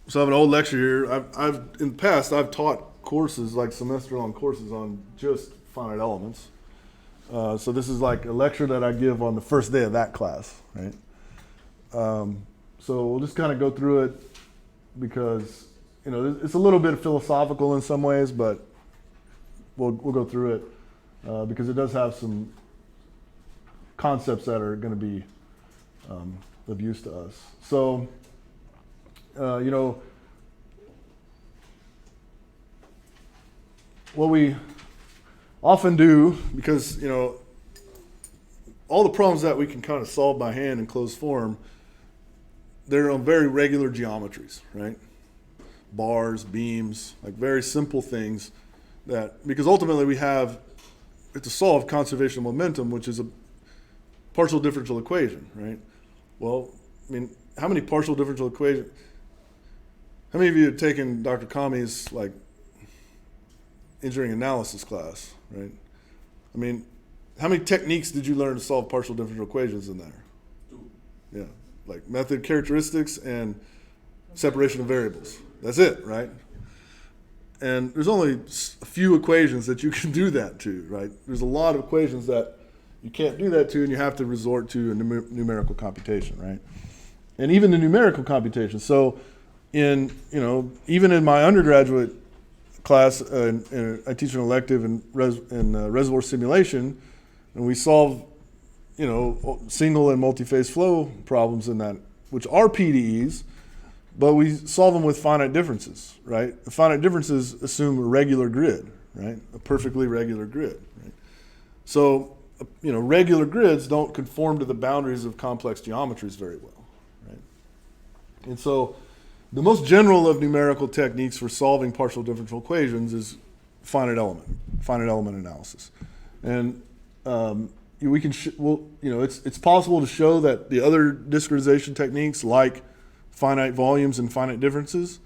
So I have an old lecture here. I've in the past I've taught courses like semester-long courses on just finite elements. So this is like a lecture that I give on the first day of that class, right? So we'll just kind of go through it because it's a little bit philosophical in some ways, but we'll go through it because it does have some concepts that are going to be of use to us. So. What we often do, because, all the problems that we can kind of solve by hand in closed form, they're on very regular geometries, right? Bars, beams, like very simple things because ultimately we have to solve conservation of momentum, which is a partial differential equation, right? Well, how many partial differential equations? How many of you have taken Dr. Kami's engineering analysis class, right? How many techniques did you learn to solve partial differential equations in there? Two. Yeah, like method characteristics and separation of variables. That's it, right? And there's only a few equations that you can do that to, right? There's a lot of equations that you can't do that to, and you have to resort to a numerical computation, right? And even the numerical computation. So even in my undergraduate class, I teach an elective in reservoir simulation, and we solve, single and multi-phase flow problems in that, which are PDEs, but we solve them with finite differences, right? The finite differences assume a regular grid, right? A perfectly regular grid, right? So, regular grids don't conform to the boundaries of complex geometries very well, right? And so, the most general of numerical techniques for solving partial differential equations is finite element analysis, and it's possible to show that the other discretization techniques like finite volumes and finite differences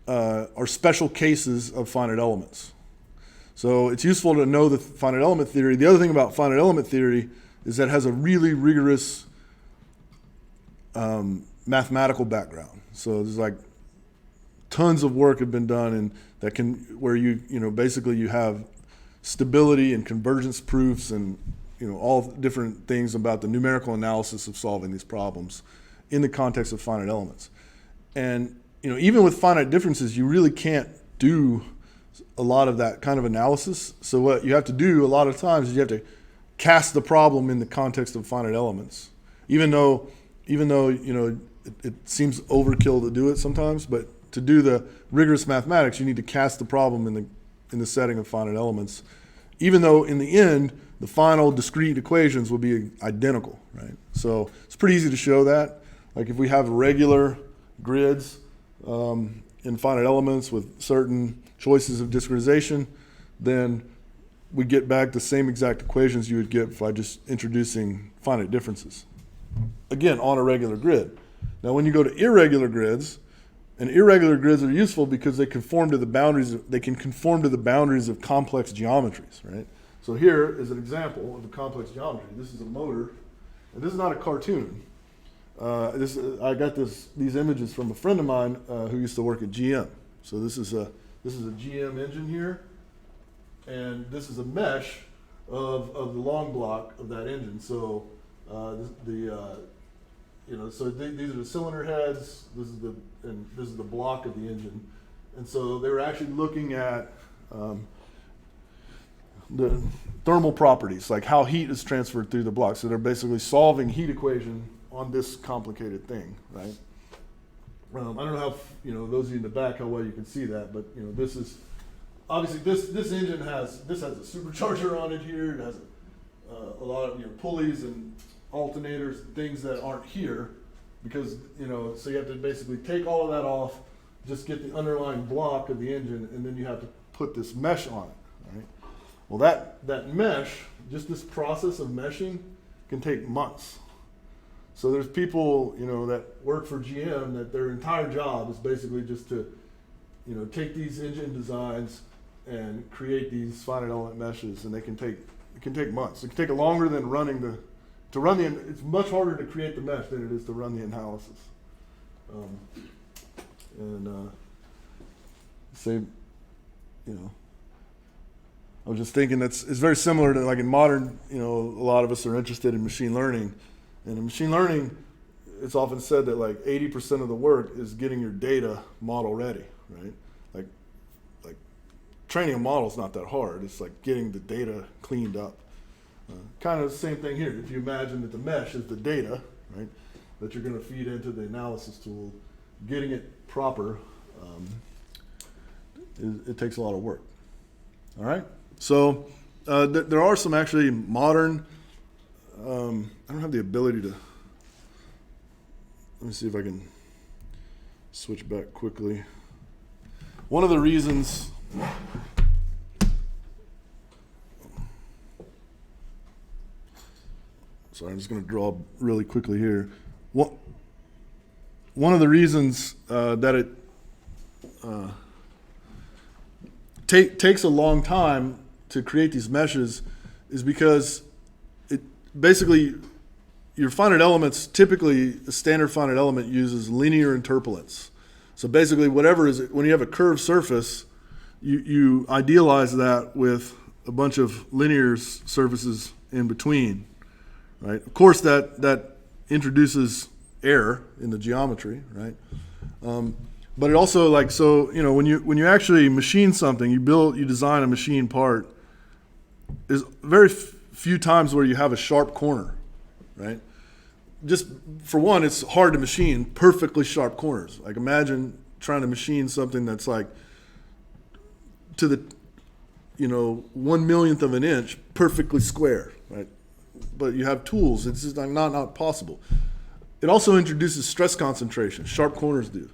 are special cases of finite elements. So it's useful to know the finite element theory. The other thing about finite element theory is that it has a really rigorous mathematical background. So there's tons of work have been done and where basically you have stability and convergence proofs and all different things about the numerical analysis of solving these problems in the context of finite elements. And even with finite differences, you really can't do a lot of that kind of analysis. So what you have to do a lot of times is you have to cast the problem in the context of finite elements, even though it seems overkill to do it sometimes, but to do the rigorous mathematics, you need to cast the problem in the setting of finite elements, even though in the end, the final discrete equations will be identical, right? So it's pretty easy to show that. Like if we have regular grids in finite elements with certain choices of discretization, then we get back the same exact equations you would get by just introducing finite differences. Again, on a regular grid. Now when you go to irregular grids, and irregular grids are useful because they conform to the boundaries. They can conform to the boundaries of complex geometries, right? So here is an example of a complex geometry. This is a motor, and this is not a cartoon. I got these images from a friend of mine who used to work at GM. So this is a GM engine here, and this is a mesh of the long block of that engine. So these are the cylinder heads. This is the block of the engine, and so they were actually looking at the thermal properties, like how heat is transferred through the block. So they're basically solving heat equation on this complicated thing, right? I don't know how those of you in the back how well you can see that, but this is obviously this engine has a supercharger on it here. It has a lot of pulleys and alternators, things that aren't here, because so you have to basically take all of that off, just get the underlying block of the engine, and then you have to put this mesh on it, right? Well, that mesh, just this process of meshing, can take months. So there's people that work for GM that their entire job is basically just to take these engine designs and create these finite element meshes, and it can take months. It can take longer than it's much harder to create the mesh than it is to run the analysis. and say, you know, I was just thinking it's very similar to like in modern, you know, a lot of us are interested in machine learning. And in machine learning, it's often said that like 80% of the work is getting your data model ready, right? Like training a model is not that hard. It's like getting the data cleaned up. Kind of the same thing here. If you imagine that the mesh is the data, right, that you're going to feed into the analysis tool, getting it proper, it takes a lot of work. All right? So there are some actually modern, I don't have the ability to, let me see if I can switch back quickly. One of the reasons, sorry, I'm just going to draw really quickly here. One of the reasons that it takes a long time to create these meshes is because it basically, your finite elements, typically a standard finite element uses linear interpolants. So basically whatever is, when you have a curved surface, you idealize that with a bunch of linear surfaces in between, right? Of course that introduces error in the geometry, right? But it also, like, so, you know, when you actually machine something, you design a machine part, there's very few times where you have a sharp corner, right? Just for one, it's hard to machine perfectly sharp corners. Like imagine trying to machine something that's like to the, you know, 1/1,000,000th of an inch perfectly square, right? But you have tools, it's just like not possible. It also introduces stress concentration, sharp corners do.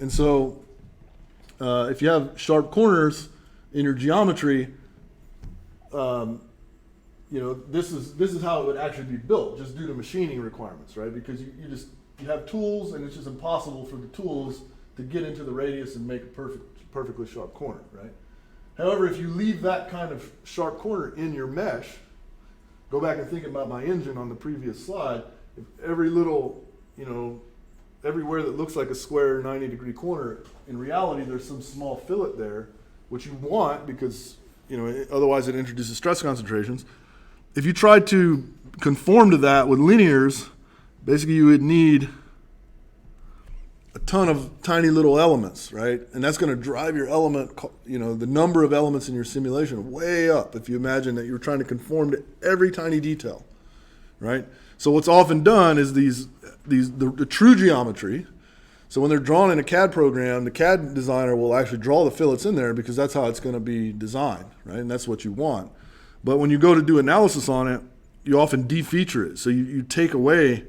And so if you have sharp corners in your geometry, you know, this is how it would actually be built, just due to machining requirements, right? Because you have tools, and it's just impossible for the tools to get into the radius and make a perfectly sharp corner, right? However, if you leave that kind of sharp corner in your mesh, go back and think about my engine on the previous slide, if every little, you know, everywhere that looks like a square 90-degree corner, in reality there's some small fillet there, which you want because, you know, otherwise it introduces stress concentrations. If you tried to conform to that with linears, basically you would need a ton of tiny little elements, right? And that's going to drive your element, you know, the number of elements in your simulation way up if you imagine that you're trying to conform to every tiny detail, right? So what's often done is the true geometry. So when they're drawn in a CAD program, the CAD designer will actually draw the fillets in there because that's how it's going to be designed, right? And that's what you want. But when you go to do analysis on it, you often defeature it. So you take away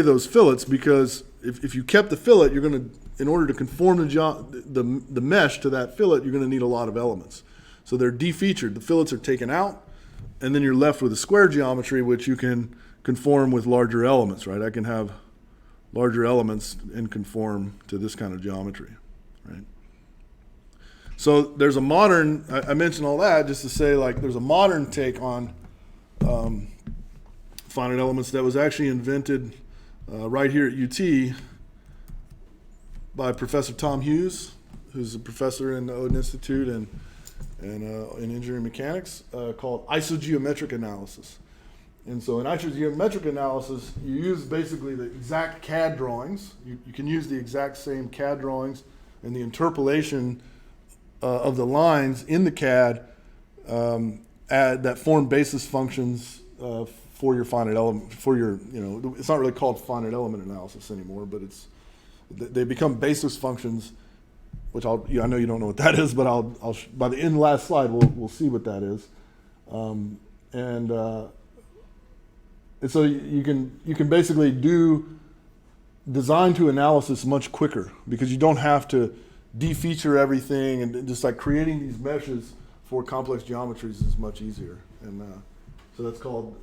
those fillets because if you kept the fillet, you're going to, in order to conform the mesh to that fillet, you're going to need a lot of elements. So they're defeatured. The fillets are taken out, and then you're left with a square geometry, which you can conform with larger elements, right? I can have larger elements and conform to this kind of geometry, right? So there's a modern, I mentioned all that just to say, like, there's a modern take on finite elements that was actually invented right here at UT by Professor Tom Hughes, who's a professor in the Odin Institute and in engineering mechanics, called isogeometric analysis. And so in isogeometric analysis, you use basically the exact CAD drawings. You can use the exact same CAD drawings and the interpolation of the lines in the CAD that form basis functions for your finite element, for your, you know, it's not really called finite element analysis anymore, but they become basis functions, which I know you don't know what that is, but I'll by the end last slide we'll see what that is, and so you can basically do design to analysis much quicker because you don't have to defeature everything, and just like creating these meshes for complex geometries is much easier. And so that's called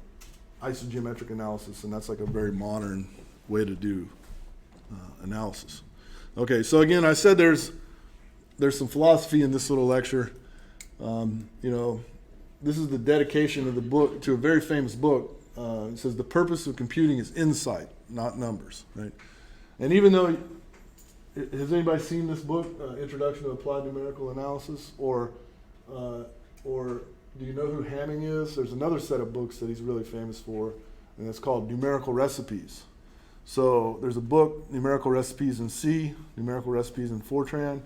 isogeometric analysis, and that's like a very modern way to do analysis. Okay, so again, I said there's some philosophy in this little lecture. You know, this is the dedication of the book to a very famous book. It says the purpose of computing is insight, not numbers, right? And even though has anybody seen this book, Introduction to Applied Numerical Analysis, or do you know who Hamming is? There's another set of books that he's really famous for, and it's called Numerical Recipes. So there's a book, Numerical Recipes in C, Numerical Recipes in Fortran,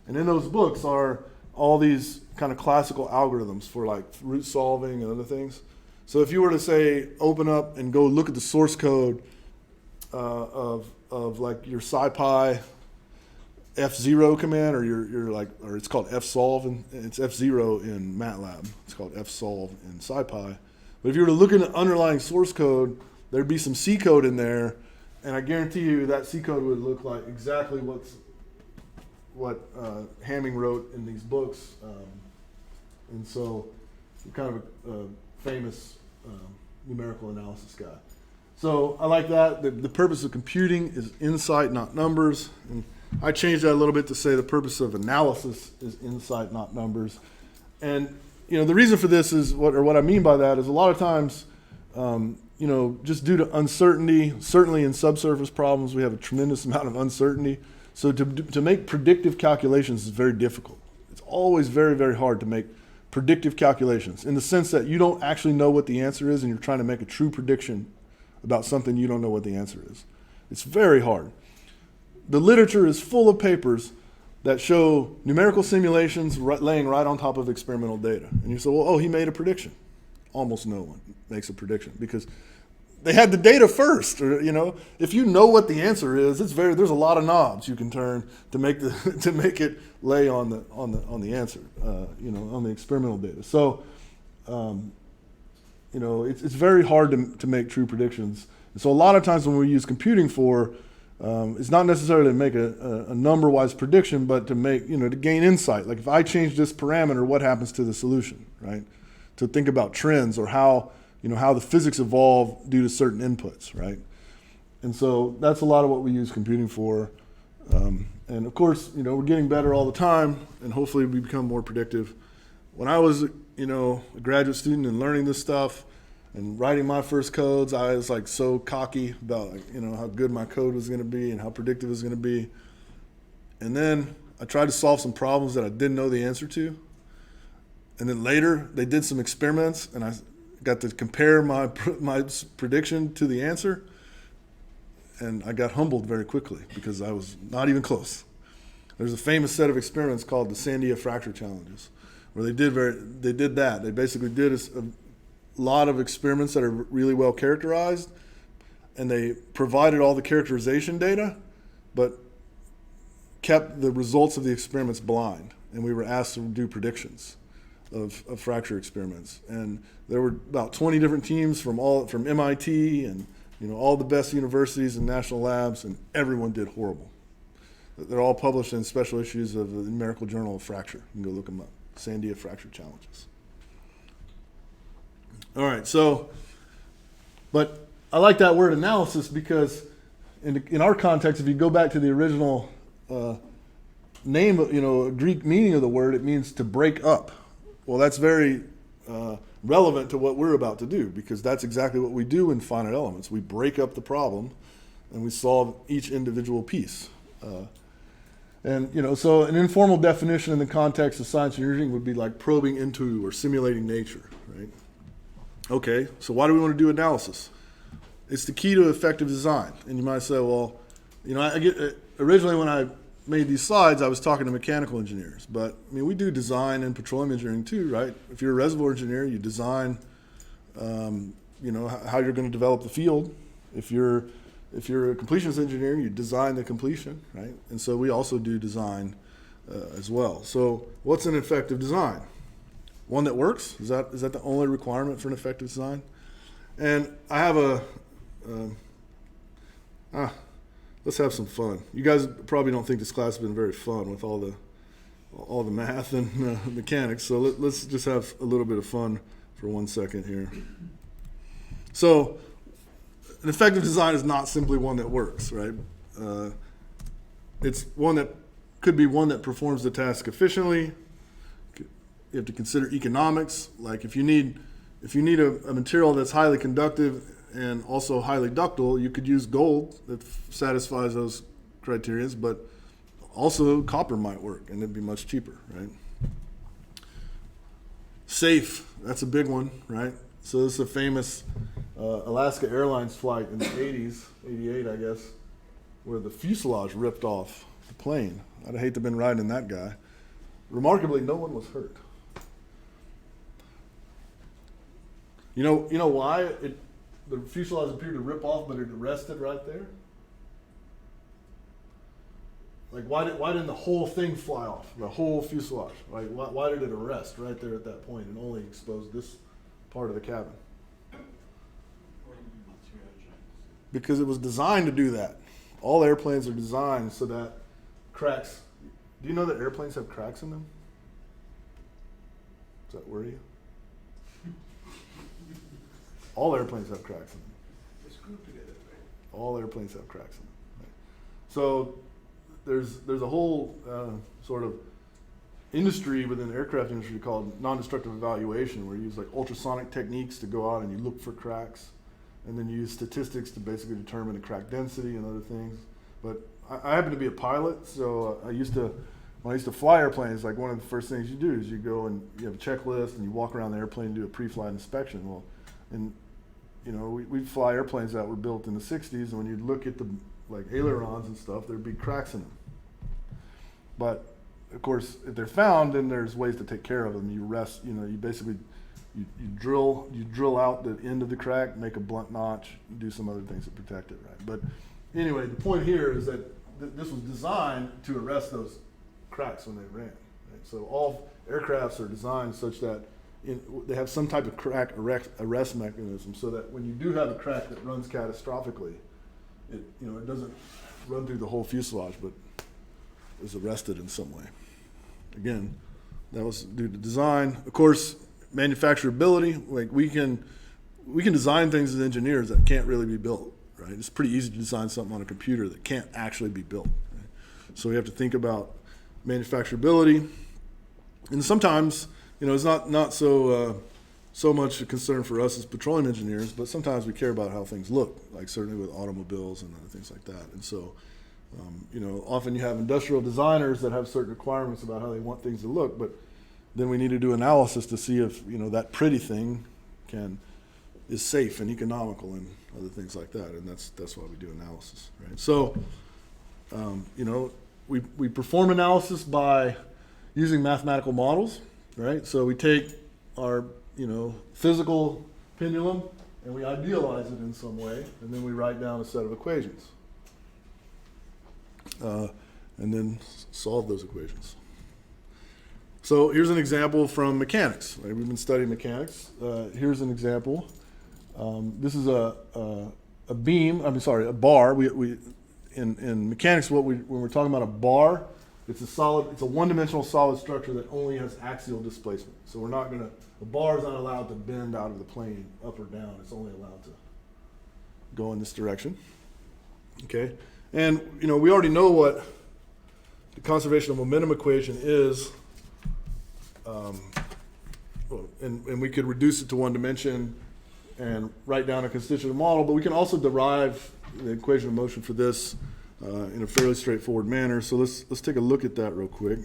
and in those books are all these kind of classical algorithms for like root solving and other things. So if you were to say, open up and go look at the source code of like your SciPy F0 command, or it's called fsolve, and it's F0 in MATLAB. It's called fsolve in SciPy. But if you were to look at the underlying source code, there'd be some C code in there, and I guarantee you that C code would look like exactly what Hamming wrote in these books. And so, kind of a famous numerical analysis guy. So I like that. The purpose of computing is insight, not numbers. And I changed that a little bit to say the purpose of analysis is insight, not numbers. And the reason for this is what I mean by that is a lot of times, just due to uncertainty, certainly in subsurface problems, we have a tremendous amount of uncertainty. So to make predictive calculations is very difficult. It's always very, very hard to make predictive calculations in the sense that you don't actually know what the answer is and you're trying to make a true prediction about something you don't know what the answer is. It's very hard. The literature is full of papers that show numerical simulations laying right on top of experimental data. And you say, well, he made a prediction. Almost no one makes a prediction because they had the data first. Or, if you know what the answer is, there's a lot of knobs you can turn to make it lay on the answer, on the experimental data. So, it's very hard to make true predictions. And so a lot of times when we use computing for, it's not necessarily to make a number-wise prediction, but to make, to gain insight. Like if I change this parameter, what happens to the solution, right? To think about trends or how the physics evolve due to certain inputs, right? And so that's a lot of what we use computing for. And of course, we're getting better all the time, and hopefully we become more predictive. When I was, a graduate student and learning this stuff and writing my first codes, I was like so cocky about how good my code was going to be and how predictive it was going to be. And then I tried to solve some problems that I didn't know the answer to. And then later they did some experiments, and I got to compare my prediction to the answer, and I got humbled very quickly because I was not even close. There's a famous set of experiments called the Sandia fracture challenges, where they did that. They basically did a lot of experiments that are really well characterized, and they provided all the characterization data, but kept the results of the experiments blind, and we were asked to do predictions of fracture experiments. And there were about 20 different teams from MIT and all the best universities and national labs, and everyone did horrible. They're all published in special issues of the Numerical Journal of Fracture. You can go look them up. Sandia fracture challenges. All right, but I like that word analysis because in our context, if you go back to the original name, Greek meaning of the word, it means to break up. Well, that's very relevant to what we're about to do because that's exactly what we do in finite elements. We break up the problem and we solve each individual piece. So an informal definition in the context of science and engineering would be like probing into or simulating nature, right? Okay, so why do we want to do analysis? It's the key to effective design. And you might say, well, originally when I made these slides, I was talking to mechanical engineers, but we do design in petroleum engineering too, right? If you're a reservoir engineer, you design, how you're going to develop the field. If you're a completions engineer, you design the completion, right? And so we also do design as well. So what's an effective design? One that works? Is that the only requirement for an effective design? And I have let's have some fun. You guys probably don't think this class has been very fun with all the math and mechanics. So let's just have a little bit of fun for 1 second here. So an effective design is not simply one that works, right? It's one that could be one that performs the task efficiently. You have to consider economics. Like if you need a material that's highly conductive and also highly ductile, you could use gold that satisfies those criteria, but Also, copper might work, and it'd be much cheaper, right? Safe, that's a big one, right? So this is a famous Alaska Airlines flight in the 80s, 88, I guess, where the fuselage ripped off the plane. I'd hate to have been riding that guy. Remarkably, no one was hurt. You know why the fuselage appeared to rip off, but it rested right there? Like, why didn't the whole thing fly off? The whole fuselage? Like, why did it arrest right there at that point and only expose this part of the cabin? Because it was designed to do that. All airplanes are designed so that cracks. Do you know that airplanes have cracks in them? Does that worry you? All airplanes have cracks in them. It's grouped together, right? All airplanes have cracks in them. Right? So there's a whole sort of industry within the aircraft industry called non-destructive evaluation, where you use like ultrasonic techniques to go out and you look for cracks, and then you use statistics to basically determine the crack density and other things. But I happen to be a pilot, so when I used to fly airplanes, like one of the first things you do is you go and you have a checklist and you walk around the airplane and do a pre-flight inspection. Well, and we'd fly airplanes that were built in the 60s, and when you look at the like ailerons and stuff, there'd be cracks in them. But of course, if they're found, then there's ways to take care of them. You basically drill out the end of the crack, make a blunt notch, do some other things to protect it, right? But anyway, the point here is that this was designed to arrest those cracks when they ran. Right? So all aircrafts are designed such that they have some type of crack arrest mechanism, so that when you do have a crack that runs catastrophically, it doesn't run through the whole fuselage, but is arrested in some way. Again, that was due to design. Of course, manufacturability. Like we can design things as engineers that can't really be built. Right? It's pretty easy to design something on a computer that can't actually be built. Right? So we have to think about manufacturability, and sometimes it's not so much a concern for us as petroleum engineers, but sometimes we care about how things look, like certainly with automobiles and other things like that. And so, often you have industrial designers that have certain requirements about how they want things to look, but then we need to do analysis to see if that pretty thing is safe and economical and other things like that, and that's why we do analysis, right? So, we perform analysis by using mathematical models, right? So we take our physical pendulum and we idealize it in some way, and then we write down a set of equations, and then solve those equations. So here's an example from mechanics. Right? We've been studying mechanics. Here's an example. This is a bar. We in mechanics, when we're talking about a bar, it's a one-dimensional solid structure that only has axial displacement. So the bar is not allowed to bend out of the plane up or down. It's only allowed to go in this direction. Okay, and we already know what the conservation of momentum equation is. And we could reduce it to one dimension and write down a constitutive model, but we can also derive the equation of motion for this in a fairly straightforward manner. So let's take a look at that real quick.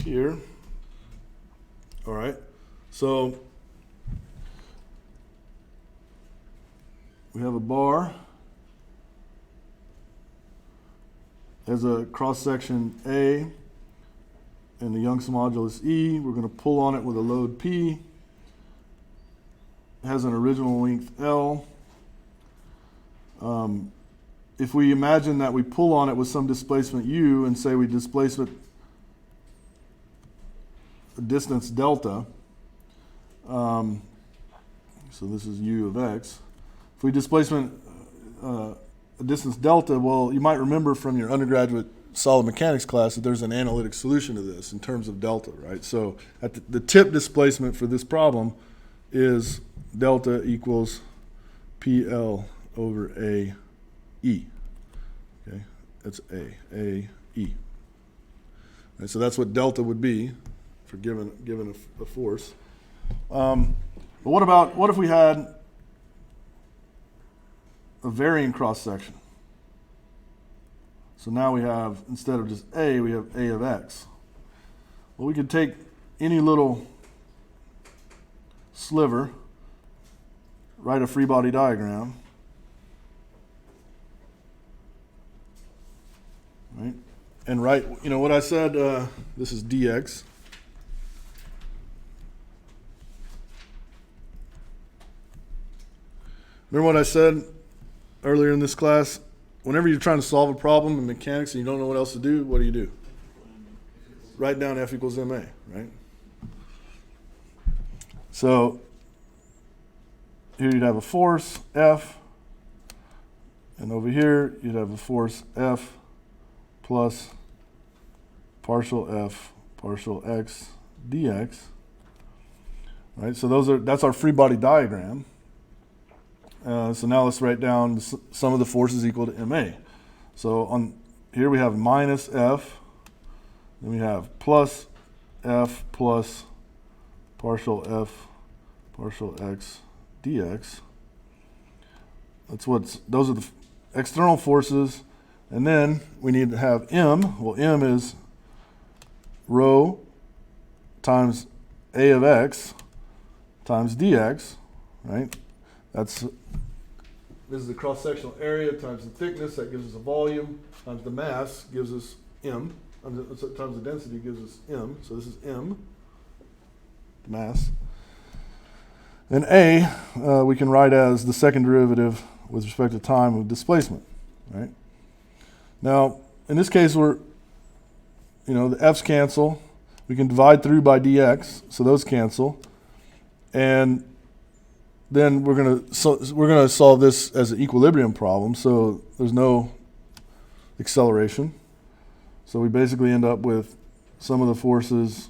Here. All right. So we have a bar, has a cross section A, and the Young's modulus E. We're going to pull on it with a load P. It has an original length L. If we imagine that we pull on it with some displacement U and say we displace it a distance delta, so this is U of X. If we displacement a distance delta, well, you might remember from your undergraduate solid mechanics class that there's an analytic solution to this in terms of delta, right? So at the tip displacement for this problem is delta equals PL over AE. Okay, that's AE. Right, so that's what delta would be for given a force. But what if we had a varying cross section? So now we have, instead of just A, we have A of X. Well, we could take any little sliver, write a free body diagram, right? And write, what I said, this is dx. Remember what I said earlier in this class? Whenever you're trying to solve a problem in mechanics and you don't know what else to do, what do? Write down F equals ma, right? So here you'd have a force, F, and over here you'd have a force, F, plus partial F, partial X, dx. Right, so that's our free body diagram. So now let's write down the sum of the forces equal to ma. So on here we have minus F, then we have plus F plus partial F partial X dx. Those are the external forces. And then we need to have m. Well, m is rho times A of x times dx, right? This is the cross-sectional area times the thickness, that gives us a volume, times the mass gives us m, times the density gives us m, so this is m, the mass. And A, we can write as the second derivative with respect to time of displacement, right? Now, in this case, the f's cancel. We can divide through by dx, so those cancel. And then we're gonna solve this as an equilibrium problem, so there's no acceleration. So we basically end up with sum of the forces,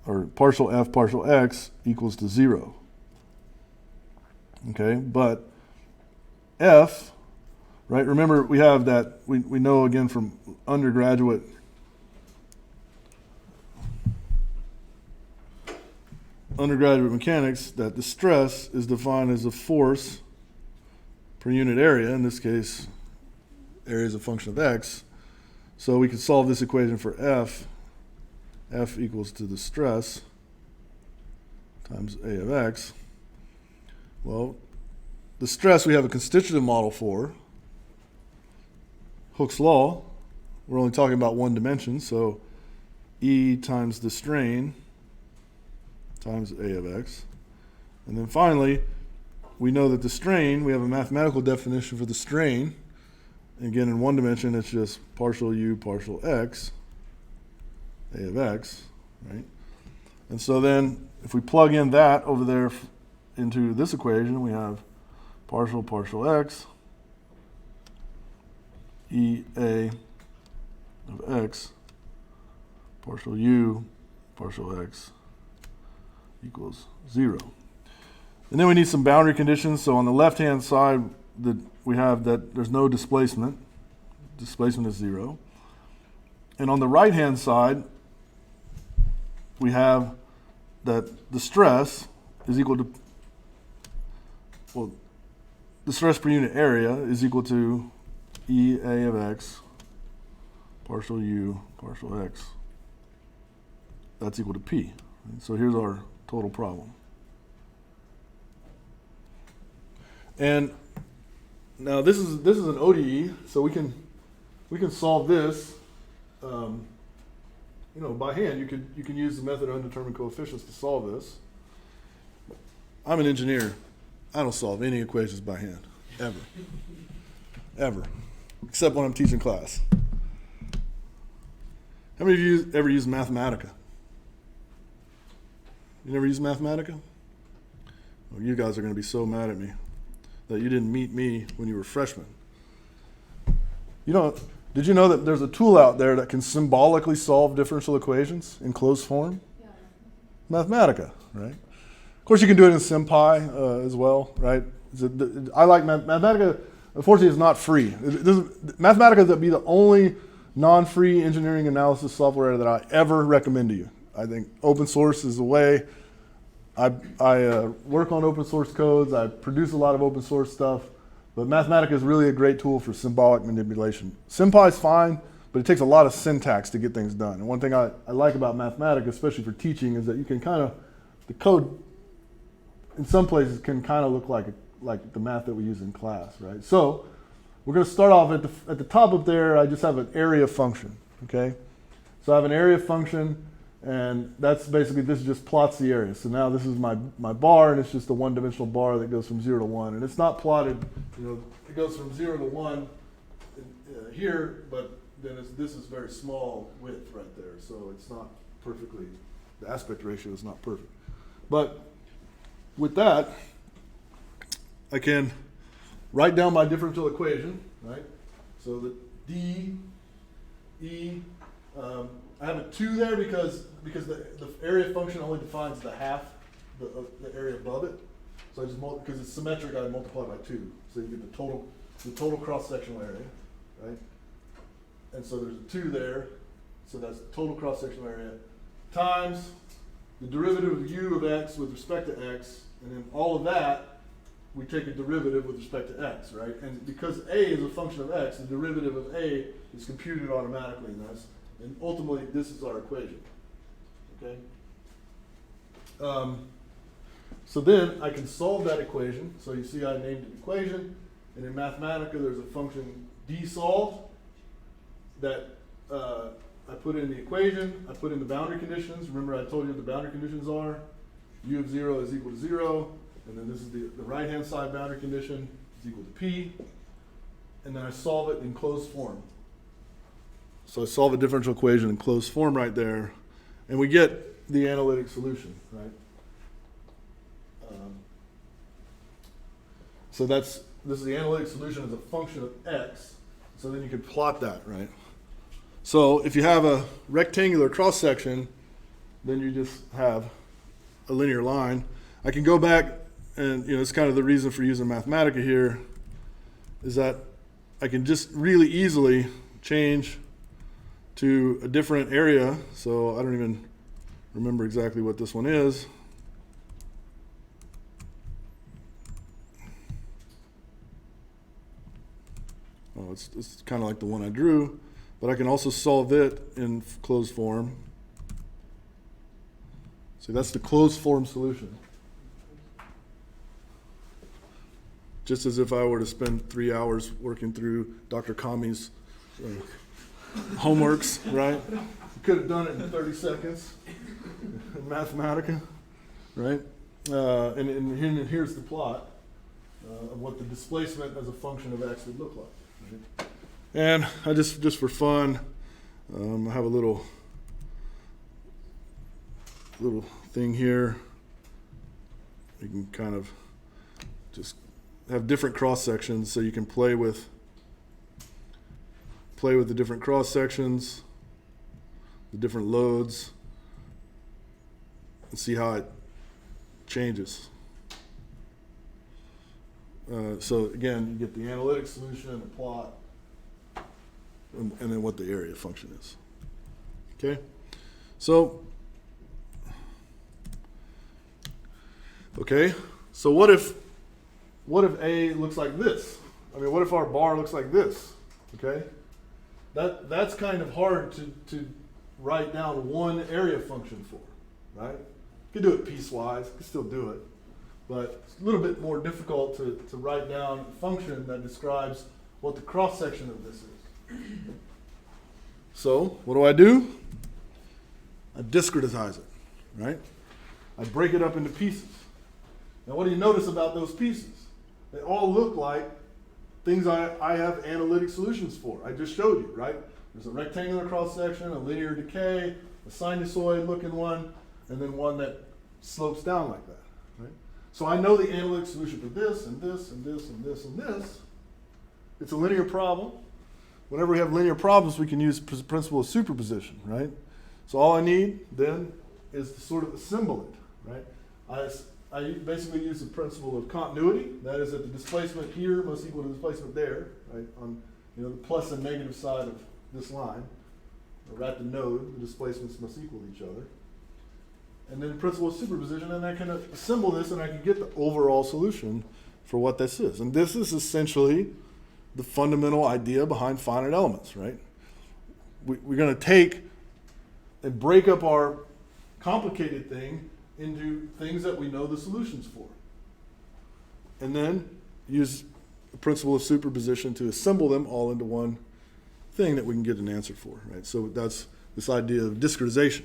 or partial F partial X equals to 0. Okay, but F, right? Remember, we have that, we know again from undergraduate mechanics that the stress is defined as a force per unit area. In this case, area is a function of x. So we could solve this equation for F. F equals to the stress times A of x. Well, the stress we have a constitutive model for. Hooke's law, we're only talking about one dimension, so E times the strain times A of x. And then finally, we know that the strain, we have a mathematical definition for the strain. Again, in one dimension, it's just partial U partial x, A of x, right? And so then, if we plug in that over there into this equation, we have partial x, E A of x, partial U partial x equals 0. And then we need some boundary conditions. So on the left-hand side, we have that there's no displacement. Displacement is 0. And on the right-hand side, we have that the stress is equal to, well, the stress per unit area is equal to E A of x partial U partial x. That's equal to P. So here's our total problem. And now this is an ODE, so we can solve this. By hand. You can use the method of undetermined coefficients to solve this. I'm an engineer. I don't solve any equations by hand, ever, except when I'm teaching class. How many of you ever used Mathematica? You never used Mathematica? Well, you guys are going to be so mad at me that you didn't meet me when you were freshmen. Did you know that there's a tool out there that can symbolically solve differential equations in closed form? Yeah. Mathematica, right? Of course, you can do it in SymPy as well, right? I like Mathematica. Unfortunately, it's not free. Mathematica would be the only non-free engineering analysis software that I ever recommend to you. I think open source is the way. I work on open source codes. I produce a lot of open source stuff. But Mathematica is really a great tool for symbolic manipulation. SymPy is fine, but it takes a lot of syntax to get things done. And one thing I like about Mathematica, especially for teaching, is that you can kind of, the code in some places can kind of look like the math that we use in class, right? So we're going to start off at the top up there. I just have an area function, okay? So I have an area function, and that's basically, this just plots the area. So now this is my bar, and it's just a one-dimensional bar that goes from 0 to 1. And it's not plotted, it goes from 0 to 1 here, but then this is very small width right there. So it's not perfectly, the aspect ratio is not perfect. But with that, I can write down my differential equation, right? So the D, E, I have a 2 there because the area function only defines the half, the area above it. So I just because it's symmetric, I multiply by 2. So you get the total cross-sectional area, right? And so there's a 2 there. So that's total cross-sectional area times the derivative of u of x with respect to x, and then all of that, we take a derivative with respect to x, right? And because a is a function of x, the derivative of a is computed automatically in this. And ultimately, this is our equation, okay? So then I can solve that equation. So you see I named an equation, and in Mathematica there's a function dsolve that I put in the equation, I put in the boundary conditions. Remember I told you what the boundary conditions are? U of 0 is equal to 0, and then this is the right-hand side boundary condition is equal to p, and then I solve it in closed form. So I solve a differential equation in closed form right there, and we get the analytic solution, right? So this is the analytic solution as a function of x, so then you can plot that, right? So if you have a rectangular cross-section, then you just have a linear line. I can go back, and it's kind of the reason for using Mathematica here, is that I can just really easily change to a different area. So I don't even remember exactly what this one is. Oh, it's kind of like the one I drew, but I can also solve it in closed form. So that's the closed form solution. Just as if I were to spend 3 hours working through Dr. Kami's homeworks, right? You could have done it in 30 seconds in Mathematica, right? And here's the plot of what the displacement as a function of x would look like. Right? And I just for fun, I have a little thing here. You can kind of just have different cross sections, so you can play with the different cross sections, the different loads, and see how it changes. So again, you get the analytic solution, the plot, and then what the area function is. Okay, so what if A looks like this? I mean, what if our bar looks like this? Okay, that's kind of hard to write down one area function for, right? You can do it piecewise, you can still do it, but it's a little bit more difficult to write down a function that describes what the cross section of this is. So what do? I discretize it, right? I break it up into pieces. Now what do you notice about those pieces? They all look like things I have analytic solutions for. I just showed you, right? There's a rectangular cross section, a linear decay, a sinusoid looking one, and then one that slopes down like that, right? So I know the analytic solution for this and this and this and this and this. It's a linear problem. Whenever we have linear problems, we can use the principle of superposition, right? So all I need then is to sort of assemble it, right? I basically use the principle of continuity. That is that the displacement here must equal to the displacement there, right? On the plus and negative side of this line, or at the node, the displacements must equal each other. and then principle of superposition, and I can assemble this and I can get the overall solution for what this is. And this is essentially the fundamental idea behind finite elements, right? We're going to take and break up our complicated thing into things that we know the solutions for. And then use the principle of superposition to assemble them all into one thing that we can get an answer for, right? So that's this idea of discretization,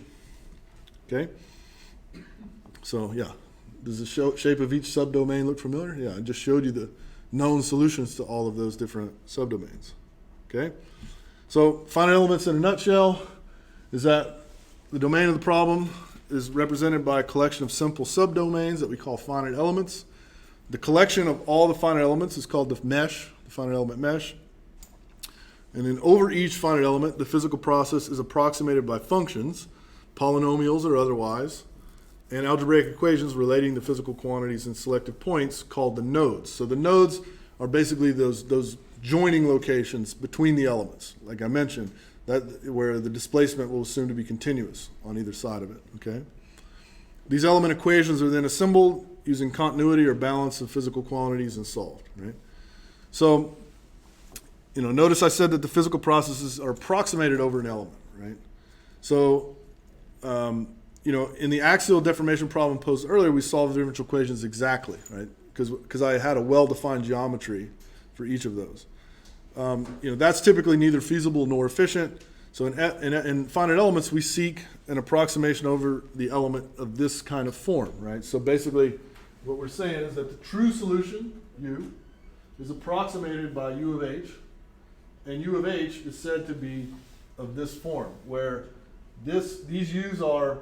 okay? So yeah, does the shape of each subdomain look familiar? Yeah, I just showed you the known solutions to all of those different subdomains, okay? So finite elements in a nutshell is that the domain of the problem is represented by a collection of simple subdomains that we call finite elements. The collection of all the finite elements is called the mesh, the finite element mesh. And then over each finite element, the physical process is approximated by functions, polynomials or otherwise, and algebraic equations relating to physical quantities and selective points called the nodes. So the nodes are basically those joining locations between the elements. Like I mentioned, that where the displacement will assume to be continuous on either side of it, okay? These element equations are then assembled using continuity or balance of physical quantities and solved, right? So, notice I said that the physical processes are approximated over an element, right? So, in the axial deformation problem posed earlier, we solved the differential equations exactly, right? Because I had a well-defined geometry for each of those. That's typically neither feasible nor efficient. So in finite elements, we seek an approximation over the element of this kind of form, right? So basically, what we're saying is that the true solution, U, is approximated by U of H, and U of H is said to be of this form, where these U's are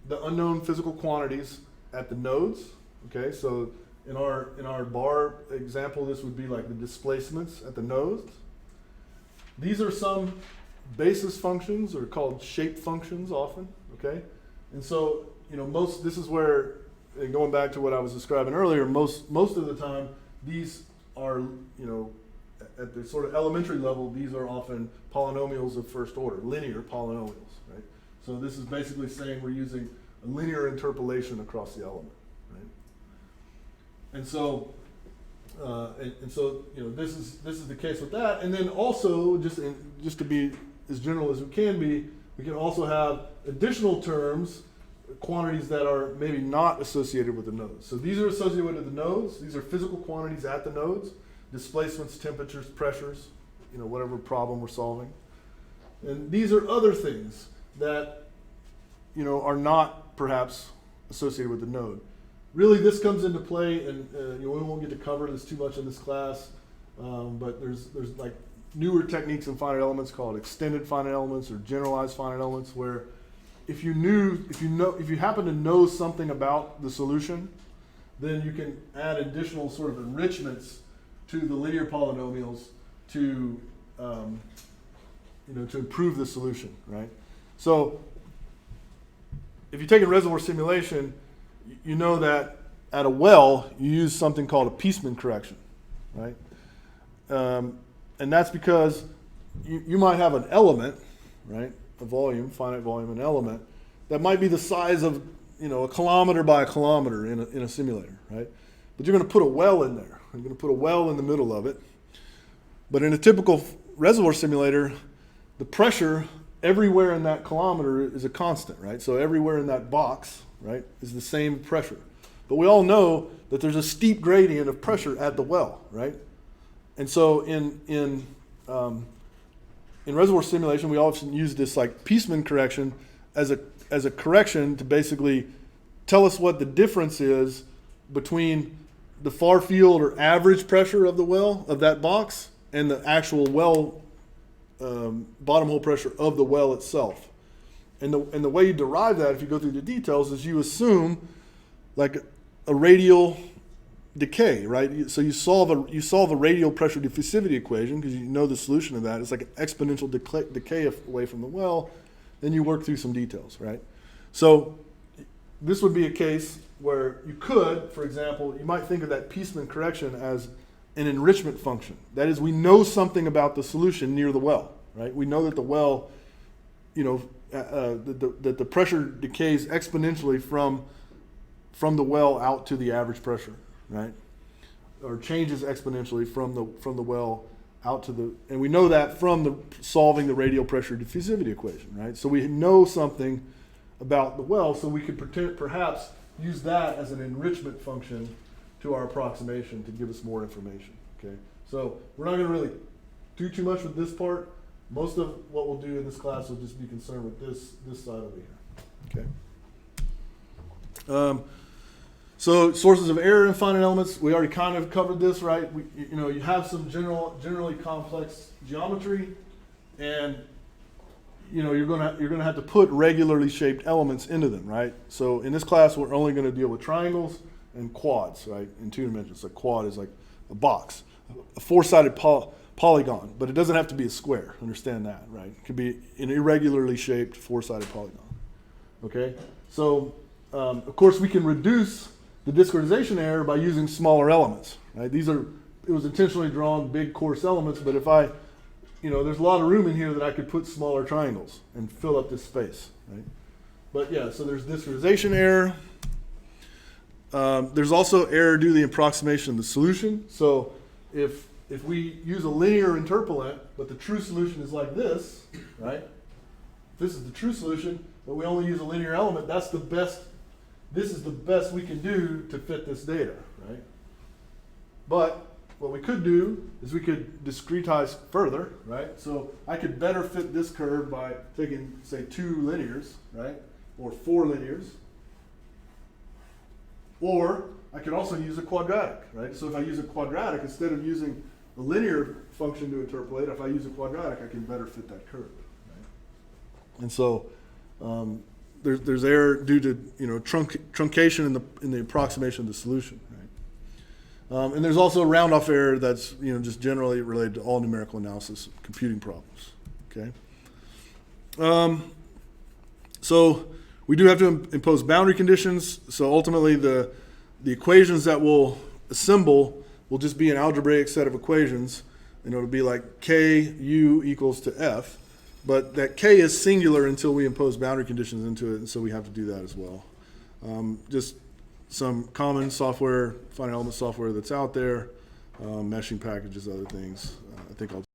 the unknown physical quantities at the nodes, okay? So in our bar example, this would be like the displacements at the nodes. These are some basis functions, or called shape functions often, okay? And so, this is where, and going back to what I was describing earlier, most of the time, these are, at the sort of elementary level, these are often polynomials of first order, linear polynomials, right? So this is basically saying we're using a linear interpolation across the element, right? And so, this is the case with that. And then also, just to be as general as we can also have additional terms, quantities that are maybe not associated with the nodes. So these are associated with the nodes. These are physical quantities at the nodes, displacements, temperatures, pressures, whatever problem we're solving. And these are other things that, are not perhaps associated with the node. Really, this comes into play, and we won't get to cover this too much in this class, but there's like newer techniques in finite elements called extended finite elements or generalized finite elements, where if you happen to know something about the solution, then you can add additional sort of enrichments to the linear polynomials to improve the solution, right? So if you take a reservoir simulation, you know that at a well, you use something called a Piesman correction, right? And that's because you might have an element, right? A volume, finite volume, an element that might be the size of, a kilometer by a kilometer in a simulator, right? But you're going to put a well in there. You're going to put a well in the middle of it. But in a typical reservoir simulator, the pressure everywhere in that kilometer is a constant, right? So everywhere in that box, right, is the same pressure. But we all know that there's a steep gradient of pressure at the well, right? And so in reservoir simulation, we often use this like Piesman correction as a correction to basically tell us what the difference is between the far field or average pressure of the well, of that box, and the actual well bottom hole pressure of the well itself. And the way you derive that, if you go through the details, is you assume like a radial decay, right? So you solve a radial pressure diffusivity equation because you know the solution of that. It's like an exponential decay away from the well. Then you work through some details, right? So this would be a case where you could, for example, you might think of that Piesman correction as an enrichment function. That is, we know something about the solution near the well, right? We know that the well, that the pressure decays exponentially from the well out to the average pressure, right? Or changes exponentially from the well out to the, and we know that from solving the radial pressure diffusivity equation, right? So we know something about the well, so we could perhaps use that as an enrichment function to our approximation to give us more information, okay? So we're not gonna really do too much with this part. Most of what we'll do in this class will just be concerned with this side over here, okay? So sources of error in finite elements, we already kind of covered this, right? You have some generally complex geometry, and you're gonna have to put regularly shaped elements into them, right? So in this class, we're only gonna deal with triangles and quads, right? In 2 dimensions. A quad is like a box, a 4-sided polygon, but it doesn't have to be a square. Understand that, right? It could be an irregularly shaped 4-sided polygon. Okay, so of course we can reduce the discretization error by using smaller elements, right? It was intentionally drawn big coarse elements, but if there's a lot of room in here that I could put smaller triangles and fill up this space, right? But yeah, so there's discretization error. There's also error due to the approximation of the solution. So if we use a linear interpolant, but the true solution is like this, right? This is the true solution, but we only use a linear element, this is the best we can do to fit this data, right? But what we could do is we could discretize further, right? So I could better fit this curve by taking, say, 2 linears, right? Or 4 linears. Or I could also use a quadratic, right? So if I use a quadratic, instead of using a linear function to interpolate, if I use a quadratic, I can better fit that curve, right? And so there's error due to truncation in the approximation of the solution, right? And there's also round-off error that's just generally related to all numerical analysis computing problems. Okay. So we do have to impose boundary conditions. So ultimately, the equations that we'll assemble will just be an algebraic set of equations, and it'll be like k u equals to f. But that k is singular until we impose boundary conditions into it, and so we have to do that as well. Just some common software, finite element software that's out there, meshing packages, other things. I think I'll